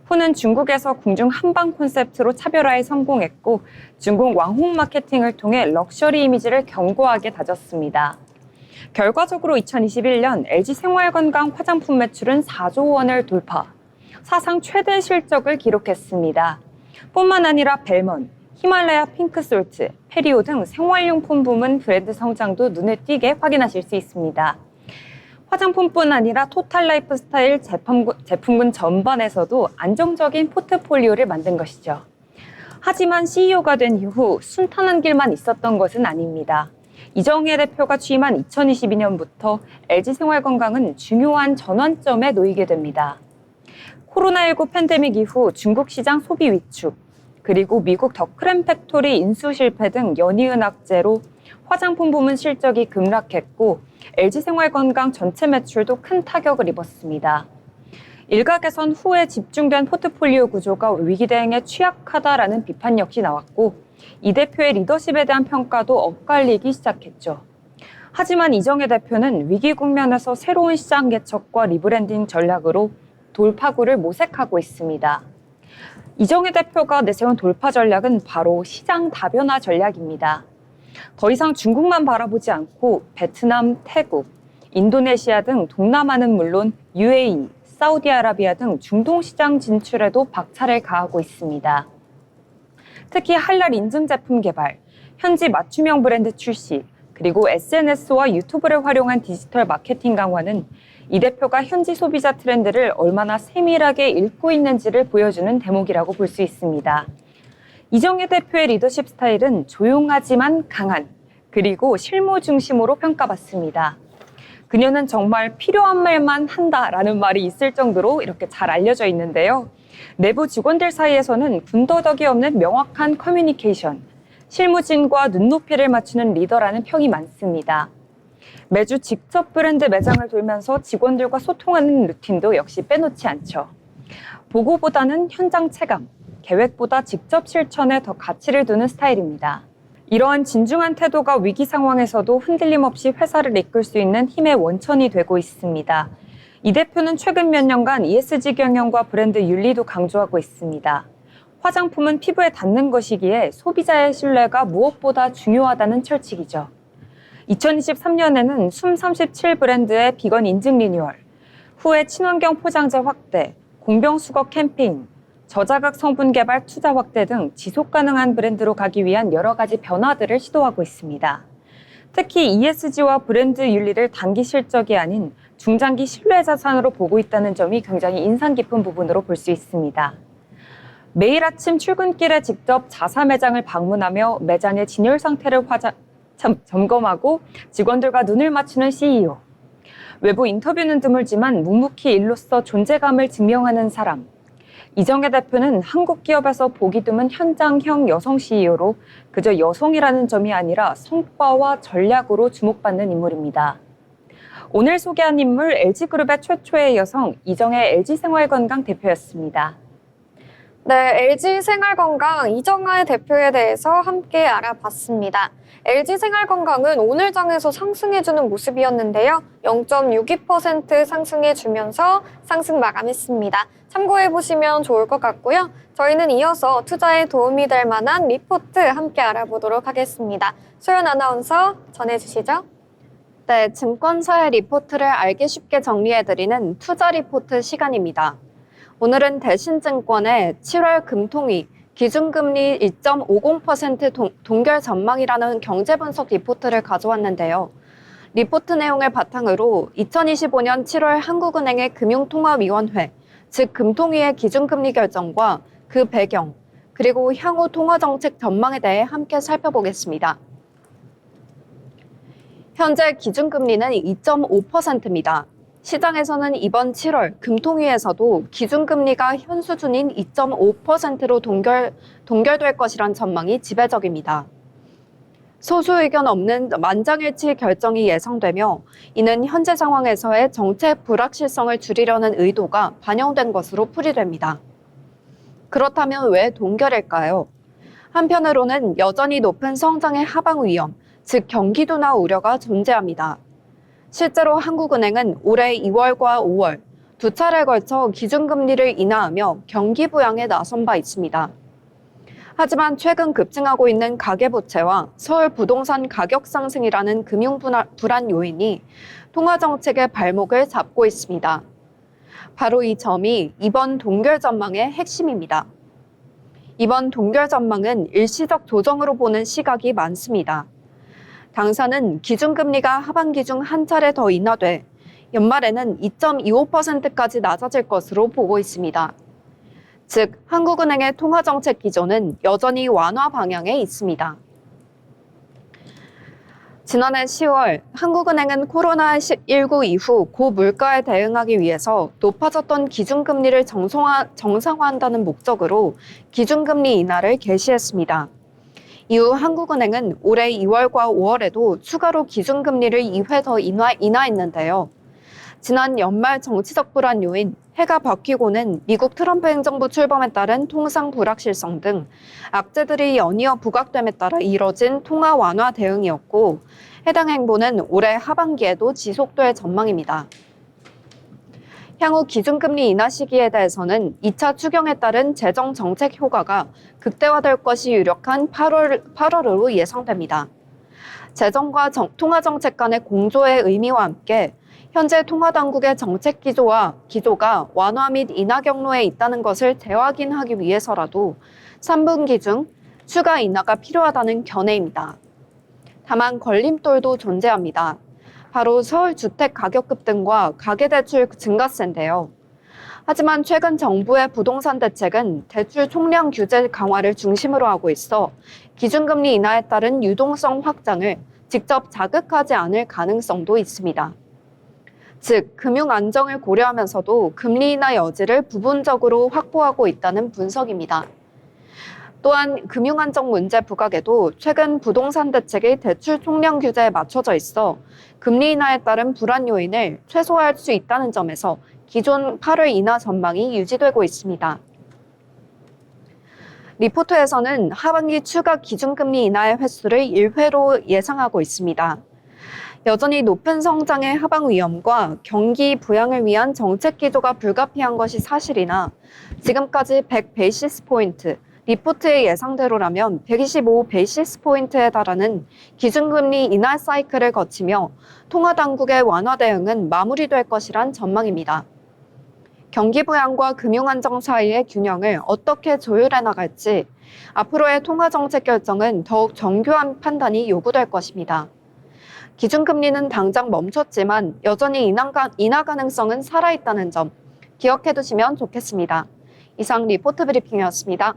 후는 중국에서 궁중 한방 콘셉트로 차별화에 성공했고 중국 왕홍 마케팅을 통해 럭셔리 이미지를 견고하게 다졌습니다. 결과적으로 2021년 LG생활건강 화장품 매출은 4조 원을 돌파, 사상 최대 실적을 기록했습니다. 뿐만 아니라 벨먼, 히말라야 핑크솔트, 페리오 등 생활용품 부문 브랜드 성장도 눈에 띄게 확인하실 수 있습니다. 화장품뿐 아니라 토탈 라이프 스타일 제품군 전반에서도 안정적인 포트폴리오를 만든 것이죠. 하지만 CEO가 된 이후 순탄한 길만 있었던 것은 아닙니다. 이정혜 대표가 취임한 2022년부터 LG생활건강은 중요한 전환점에 놓이게 됩니다. 코로나19 팬데믹 이후 중국 시장 소비 위축, 그리고 미국 더크램 팩토리 인수 실패 등 연이은 악재로 화장품 부문 실적이 급락했고 LG생활건강 전체 매출도 큰 타격을 입었습니다. 일각에선 후에 집중된 포트폴리오 구조가 위기 대응에 취약하다라는 비판 역시 나왔고 이 대표의 리더십에 대한 평가도 엇갈리기 시작했죠. 하지만 이정혜 대표는 위기 국면에서 새로운 시장 개척과 리브랜딩 전략으로 돌파구를 모색하고 있습니다. 이정혜 대표가 내세운 돌파 전략은 바로 시장 다변화 전략입니다. 더 이상 중국만 바라보지 않고 베트남, 태국, 인도네시아 등 동남아는 물론 UAE, 사우디아라비아 등 중동 시장 진출에도 박차를 가하고 있습니다. 특히 할랄 인증 제품 개발, 현지 맞춤형 브랜드 출시, 그리고 SNS와 유튜브를 활용한 디지털 마케팅 강화는 이 대표가 현지 소비자 트렌드를 얼마나 세밀하게 읽고 있는지를 보여주는 대목이라고 볼 수 있습니다. 이정혜 대표의 리더십 스타일은 조용하지만 강한, 그리고 실무 중심으로 평가받습니다. 그녀는 정말 필요한 말만 한다라는 말이 있을 정도로 이렇게 잘 알려져 있는데요. 내부 직원들 사이에서는 군더더기 없는 명확한 커뮤니케이션, 실무진과 눈높이를 맞추는 리더라는 평이 많습니다. 매주 직접 브랜드 매장을 돌면서 직원들과 소통하는 루틴도 역시 빼놓지 않죠. 보고보다는 현장 체감, 계획보다 직접 실천에 더 가치를 두는 스타일입니다. 이러한 진중한 태도가 위기 상황에서도 흔들림 없이 회사를 이끌 수 있는 힘의 원천이 되고 있습니다. 이 대표는 최근 몇 년간 ESG 경영과 브랜드 윤리도 강조하고 있습니다. 화장품은 피부에 닿는 것이기에 소비자의 신뢰가 무엇보다 중요하다는 철칙이죠. 2023년에는 숨 37 브랜드의 비건 인증 리뉴얼, 후에 친환경 포장재 확대, 공병 수거 캠페인, 저자극 성분 개발 투자 확대 등 지속 가능한 브랜드로 가기 위한 여러 가지 변화들을 시도하고 있습니다. 특히 ESG와 브랜드 윤리를 단기 실적이 아닌 중장기 신뢰 자산으로 보고 있다는 점이 굉장히 인상 깊은 부분으로 볼 수 있습니다. 매일 아침 출근길에 직접 자사 매장을 방문하며 매장의 진열 상태를 점검하고 직원들과 눈을 맞추는 CEO. 외부 인터뷰는 드물지만 묵묵히 일로서 존재감을 증명하는 사람. 이정혜 대표는 한국 기업에서 보기 드문 현장형 여성 CEO로 그저 여성이라는 점이 아니라 성과와 전략으로 주목받는 인물입니다. 오늘 소개한 인물 LG그룹의 최초의 여성 이정혜 LG생활건강 대표였습니다. 네, LG생활건강 이정혜 대표에 대해서 함께 알아봤습니다. LG생활건강은 오늘 장에서 상승해주는 모습이었는데요. 0.62% 상승해주면서 상승 마감했습니다. 참고해보시면 좋을 것 같고요. 저희는 이어서 투자에 도움이 될 만한 리포트 함께 알아보도록 하겠습니다. 소연 아나운서 전해주시죠. 네, 증권사의 리포트를 알기 쉽게 정리해드리는 투자 리포트 시간입니다. 오늘은 대신증권의 7월 금통위 기준금리 2.50% 동결 전망이라는 경제 분석 리포트를 가져왔는데요. 리포트 내용을 바탕으로 2025년 7월 한국은행의 금융통화위원회, 즉 금통위의 기준금리 결정과 그 배경, 그리고 향후 통화정책 전망에 대해 함께 살펴보겠습니다. 현재 기준금리는 2.5%입니다. 시장에서는 이번 7월 금통위에서도 기준금리가 현 수준인 2.5%로 동결될 것이란 전망이 지배적입니다. 소수 의견 없는 만장일치 결정이 예상되며 이는 현재 상황에서의 정책 불확실성을 줄이려는 의도가 반영된 것으로 풀이됩니다. 그렇다면 왜 동결일까요? 한편으로는 여전히 높은 성장의 하방 위험, 즉 경기 둔화 우려가 존재합니다. 실제로 한국은행은 올해 2월과 5월 두 차례에 걸쳐 기준금리를 인하하며 경기 부양에 나선 바 있습니다. 하지만 최근 급증하고 있는 가계부채와 서울 부동산 가격 상승이라는 금융 불안 요인이 통화정책의 발목을 잡고 있습니다. 바로 이 점이 이번 동결 전망의 핵심입니다. 이번 동결 전망은 일시적 조정으로 보는 시각이 많습니다. 당사는 기준금리가 하반기 중 한 차례 더 인하돼 연말에는 2.25%까지 낮아질 것으로 보고 있습니다. 즉, 한국은행의 통화정책 기조는 여전히 완화 방향에 있습니다. 지난해 10월 한국은행은 코로나19 이후 고물가에 대응하기 위해서 높아졌던 기준금리를 정상화한다는 목적으로 기준금리 인하를 개시했습니다. 이후 한국은행은 올해 2월과 5월에도 추가로 기준금리를 2회 더 인하했는데요. 지난 연말 정치적 불안 요인, 해가 바뀌고는 미국 트럼프 행정부 출범에 따른 통상 불확실성 등 악재들이 연이어 부각됨에 따라 이뤄진 통화 완화 대응이었고, 해당 행보는 올해 하반기에도 지속될 전망입니다. 향후 기준금리 인하 시기에 대해서는 2차 추경에 따른 재정 정책 효과가 극대화될 것이 유력한 8월으로 예상됩니다. 재정과 통화정책 간의 공조의 의미와 함께 현재 통화당국의 정책 기조가 완화 및 인하 경로에 있다는 것을 재확인하기 위해서라도 3분기 중 추가 인하가 필요하다는 견해입니다. 다만 걸림돌도 존재합니다. 바로 서울 주택 가격 급등과 가계대출 증가세인데요. 하지만 최근 정부의 부동산 대책은 대출 총량 규제 강화를 중심으로 하고 있어 기준금리 인하에 따른 유동성 확장을 직접 자극하지 않을 가능성도 있습니다. 즉, 금융 안정을 고려하면서도 금리 인하 여지를 부분적으로 확보하고 있다는 분석입니다. 또한 금융 안정 문제 부각에도 최근 부동산 대책이 대출 총량 규제에 맞춰져 있어 금리 인하에 따른 불안 요인을 최소화할 수 있다는 점에서 기존 8월 인하 전망이 유지되고 있습니다. 리포트에서는 하반기 추가 기준금리 인하의 횟수를 1회로 예상하고 있습니다. 여전히 높은 성장의 하방 위험과 경기 부양을 위한 정책 기조가 불가피한 것이 사실이나 지금까지 100 베이시스 포인트, 리포트의 예상대로라면 125 베이시스 포인트에 달하는 기준금리 인하 사이클을 거치며 통화당국의 완화 대응은 마무리될 것이란 전망입니다. 경기 부양과 금융 안정 사이의 균형을 어떻게 조율해 나갈지 앞으로의 통화정책 결정은 더욱 정교한 판단이 요구될 것입니다. 기준금리는 당장 멈췄지만 여전히 인하 가능성은 살아있다는 점 기억해 두시면 좋겠습니다. 이상 리포트 브리핑이었습니다.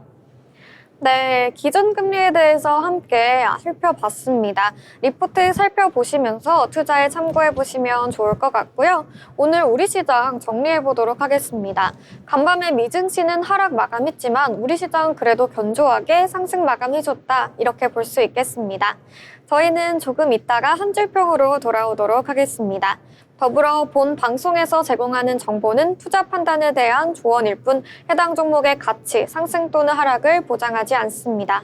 네, 기준금리에 대해서 함께 살펴봤습니다. 리포트 살펴보시면서 투자에 참고해보시면 좋을 것 같고요. 오늘 우리 시장 정리해보도록 하겠습니다. 간밤에 미증시는 하락 마감했지만 우리 시장 그래도 견조하게 상승 마감해줬다, 이렇게 볼 수 있겠습니다. 저희는 조금 있다가 한 줄평으로 돌아오도록 하겠습니다. 더불어 본 방송에서 제공하는 정보는 투자 판단에 대한 조언일 뿐 해당 종목의 가치, 상승 또는 하락을 보장하지 않습니다.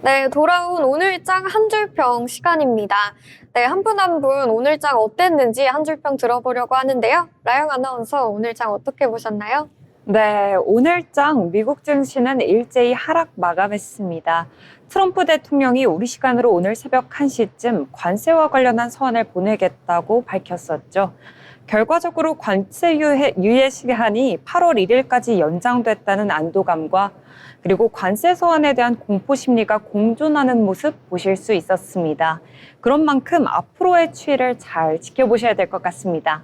네, 돌아온 오늘장 한 줄평 시간입니다. 네, 한 분 한 분 오늘장 어땠는지 한 줄평 들어보려고 하는데요. 라영 아나운서, 오늘장 어떻게 보셨나요? 네, 오늘장 미국 증시는 일제히 하락 마감했습니다. 트럼프 대통령이 우리 시간으로 오늘 새벽 1시쯤 관세와 관련한 서한을 보내겠다고 밝혔었죠. 결과적으로 관세 유예 시한이 8월 1일까지 연장됐다는 안도감과 그리고 관세 서한에 대한 공포 심리가 공존하는 모습 보실 수 있었습니다. 그런 만큼 앞으로의 추이를 잘 지켜보셔야 될 것 같습니다.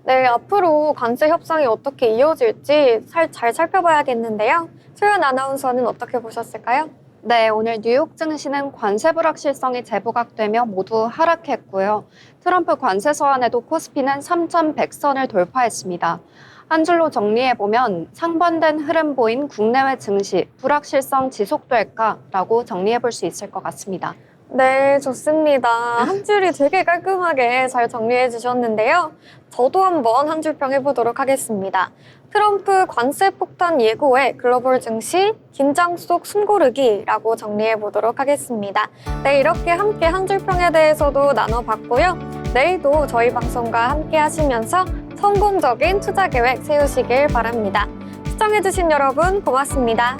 네, 앞으로 관세 협상이 어떻게 이어질지 잘 살펴봐야겠는데요. 소연 아나운서는 어떻게 보셨을까요? 네, 오늘 뉴욕 증시는 관세 불확실성이 재부각되며 모두 하락했고요. 트럼프 관세 서한에도 코스피는 3,100선을 돌파했습니다. 한 줄로 정리해보면 상반된 흐름 보인 국내외 증시, 불확실성 지속될까라고 정리해볼 수 있을 것 같습니다. 네, 좋습니다. 한 줄이 되게 깔끔하게 잘 정리해 주셨는데요. 저도 한번 한 줄평 해보도록 하겠습니다. 트럼프 관세 폭탄 예고에 글로벌 증시 긴장 속 숨고르기라고 정리해 보도록 하겠습니다. 네, 이렇게 함께 한 줄평에 대해서도 나눠봤고요. 내일도 저희 방송과 함께 하시면서 성공적인 투자 계획 세우시길 바랍니다. 시청해주신 여러분 고맙습니다.